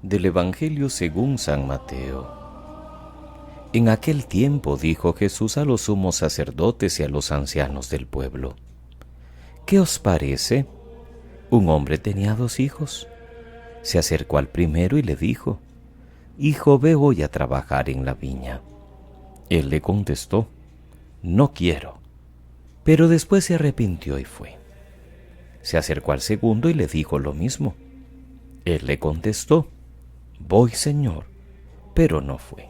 Del Evangelio según San Mateo. En aquel tiempo dijo Jesús a los sumos sacerdotes y a los ancianos del pueblo: ¿Qué os parece? Un hombre tenía 2 hijos. Se acercó al primero y le dijo: Hijo, ve hoy a trabajar en la viña. Él le contestó: No quiero. Pero después se arrepintió y fue. Se acercó al segundo y le dijo lo mismo. Él le contestó: Voy, Señor, pero no fue.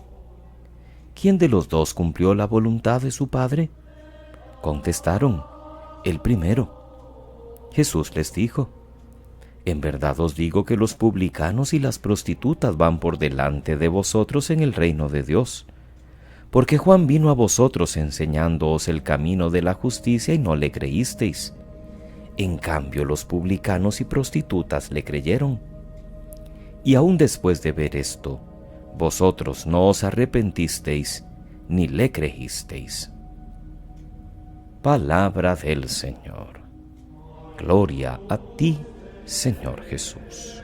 ¿Quién de los 2 cumplió la voluntad de su padre? Contestaron: el primero. Jesús les dijo: En verdad os digo que los publicanos y las prostitutas van por delante de vosotros en el reino de Dios. Porque Juan vino a vosotros enseñándoos el camino de la justicia y no le creísteis. En cambio, los publicanos y prostitutas le creyeron. Y aún después de ver esto, vosotros no os arrepentisteis ni le creísteis. Palabra del Señor. Gloria a ti, Señor Jesús.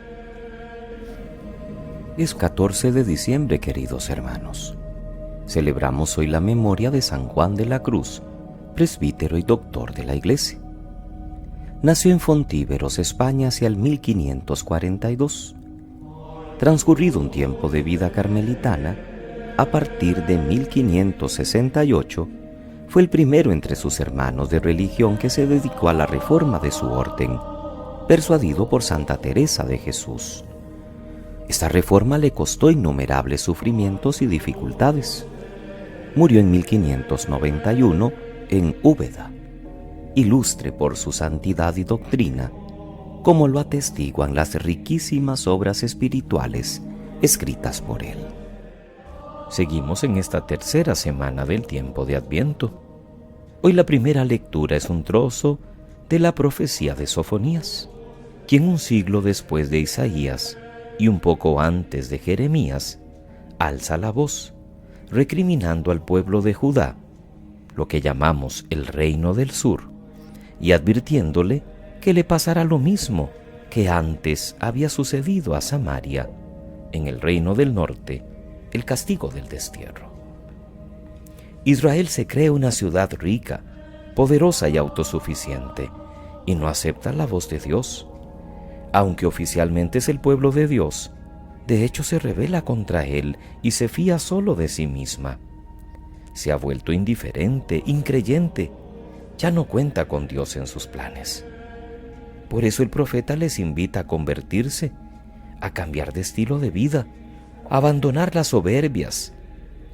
Es 14 de diciembre, queridos hermanos. Celebramos hoy la memoria de San Juan de la Cruz, presbítero y doctor de la Iglesia. Nació en Fontíveros, España, hacia el 1542. Transcurrido un tiempo de vida carmelitana, a partir de 1568, fue el primero entre sus hermanos de religión que se dedicó a la reforma de su orden, persuadido por Santa Teresa de Jesús. Esta reforma le costó innumerables sufrimientos y dificultades. Murió en 1591 en Úbeda, ilustre por su santidad y doctrina, como lo atestiguan las riquísimas obras espirituales escritas por él. Seguimos en esta tercera semana del tiempo de Adviento. Hoy la primera lectura es un trozo de la profecía de Sofonías, quien un siglo después de Isaías y un poco antes de Jeremías, alza la voz, recriminando al pueblo de Judá, lo que llamamos el reino del sur, y advirtiéndole que le pasará lo mismo que antes había sucedido a Samaria, en el reino del norte, el castigo del destierro. Israel se cree una ciudad rica, poderosa y autosuficiente, y no acepta la voz de Dios. Aunque oficialmente es el pueblo de Dios, de hecho se rebela contra él y se fía solo de sí misma. Se ha vuelto indiferente, increyente, ya no cuenta con Dios en sus planes. Por eso el profeta les invita a convertirse, a cambiar de estilo de vida, a abandonar las soberbias,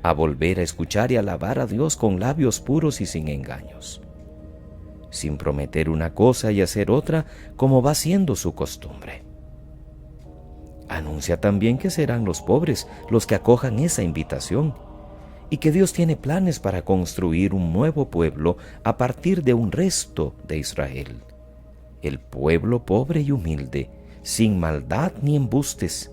a volver a escuchar y alabar a Dios con labios puros y sin engaños, sin prometer una cosa y hacer otra como va siendo su costumbre. Anuncia también que serán los pobres los que acojan esa invitación y que Dios tiene planes para construir un nuevo pueblo a partir de un resto de Israel. El pueblo pobre y humilde, sin maldad ni embustes.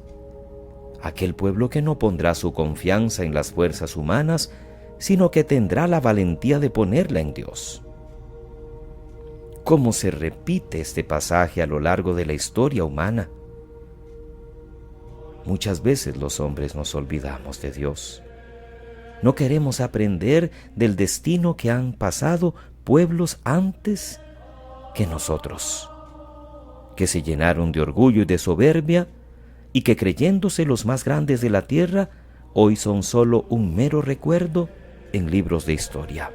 Aquel pueblo que no pondrá su confianza en las fuerzas humanas, sino que tendrá la valentía de ponerla en Dios. ¿Cómo se repite este pasaje a lo largo de la historia humana? Muchas veces los hombres nos olvidamos de Dios. No queremos aprender del destino que han pasado pueblos antes que nosotros, que se llenaron de orgullo y de soberbia y que creyéndose los más grandes de la tierra, hoy son solo un mero recuerdo en libros de historia.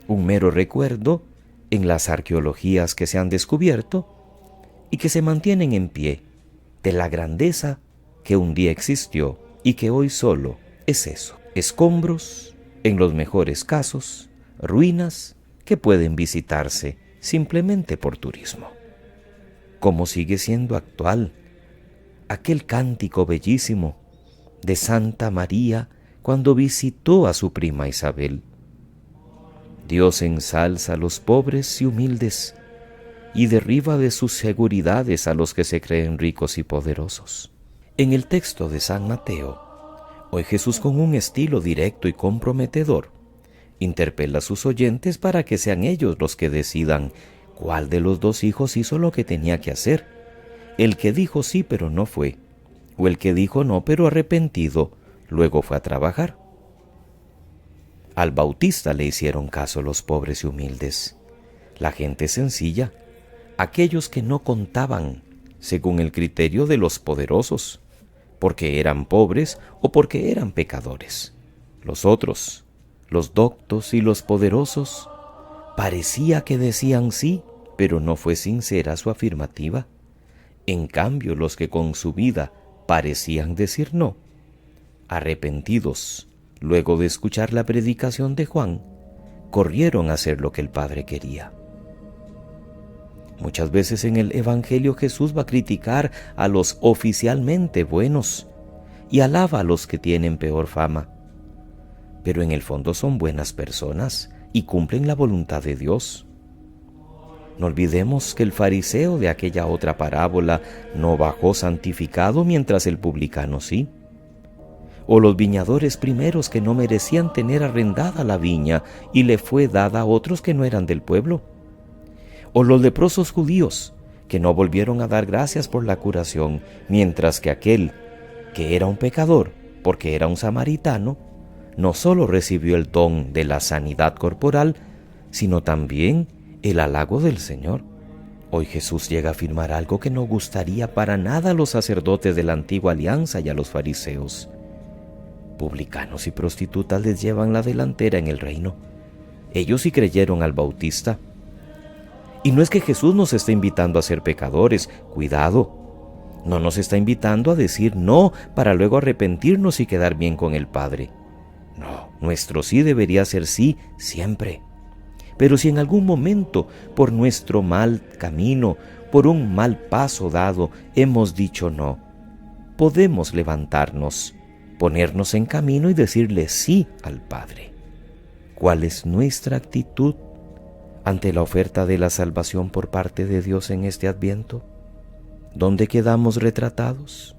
Un mero recuerdo en las arqueologías que se han descubierto y que se mantienen en pie de la grandeza que un día existió y que hoy solo es eso: escombros, en los mejores casos, ruinas que pueden visitarse simplemente por turismo. ¿Cómo sigue siendo actual aquel cántico bellísimo de Santa María cuando visitó a su prima Isabel? Dios ensalza a los pobres y humildes y derriba de sus seguridades a los que se creen ricos y poderosos. En el texto de San Mateo, hoy Jesús, con un estilo directo y comprometedor, interpela a sus oyentes para que sean ellos los que decidan cuál de los 2 hijos hizo lo que tenía que hacer, el que dijo sí pero no fue, o el que dijo no, pero arrepentido, luego fue a trabajar. Al Bautista le hicieron caso los pobres y humildes, la gente sencilla, aquellos que no contaban según el criterio de los poderosos, porque eran pobres o porque eran pecadores. Los otros, los doctos y los poderosos, parecía que decían sí, pero no fue sincera su afirmativa. En cambio, los que con su vida parecían decir no, arrepentidos, luego de escuchar la predicación de Juan, corrieron a hacer lo que el Padre quería. Muchas veces en el Evangelio Jesús va a criticar a los oficialmente buenos y alaba a los que tienen peor fama, pero en el fondo son buenas personas y cumplen la voluntad de Dios. No olvidemos que el fariseo de aquella otra parábola no bajó santificado mientras el publicano sí. O los viñadores primeros que no merecían tener arrendada la viña y le fue dada a otros que no eran del pueblo. O los leprosos judíos que no volvieron a dar gracias por la curación, mientras que aquel que era un pecador, porque era un samaritano, no solo recibió el don de la sanidad corporal, sino también el halago del Señor. Hoy Jesús llega a afirmar algo que no gustaría para nada a los sacerdotes de la antigua alianza y a los fariseos. Publicanos y prostitutas les llevan la delantera en el reino. Ellos sí creyeron al Bautista. Y no es que Jesús nos esté invitando a ser pecadores, cuidado. No nos está invitando a decir no para luego arrepentirnos y quedar bien con el Padre. No, nuestro sí debería ser sí siempre. Pero si en algún momento, por nuestro mal camino, por un mal paso dado, hemos dicho no, podemos levantarnos, ponernos en camino y decirle sí al Padre. ¿Cuál es nuestra actitud ante la oferta de la salvación por parte de Dios en este Adviento? ¿Dónde quedamos retratados?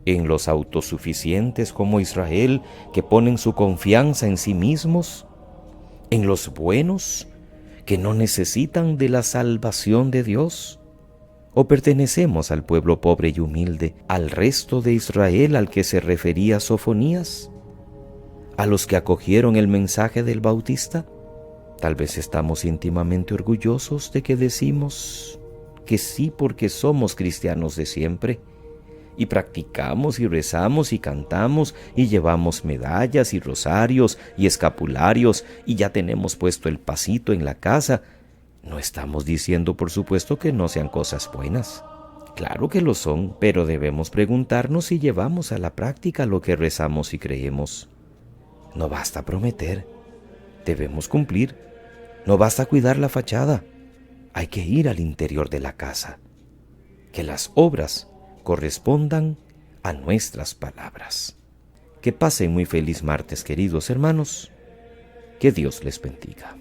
¿En los autosuficientes como Israel que ponen su confianza en sí mismos? ¿En los buenos que no necesitan de la salvación de Dios? ¿O pertenecemos al pueblo pobre y humilde, al resto de Israel al que se refería Sofonías? ¿A los que acogieron el mensaje del Bautista? Tal vez estamos íntimamente orgullosos de que decimos que sí porque somos cristianos de siempre, y practicamos y rezamos y cantamos y llevamos medallas y rosarios y escapularios y ya tenemos puesto el pasito en la casa. No estamos diciendo, por supuesto, que no sean cosas buenas. Claro que lo son, pero debemos preguntarnos si llevamos a la práctica lo que rezamos y creemos. No basta prometer, debemos cumplir. No basta cuidar la fachada, hay que ir al interior de la casa. Que las obras correspondan a nuestras palabras. Que pasen muy feliz martes, queridos hermanos. Que Dios les bendiga.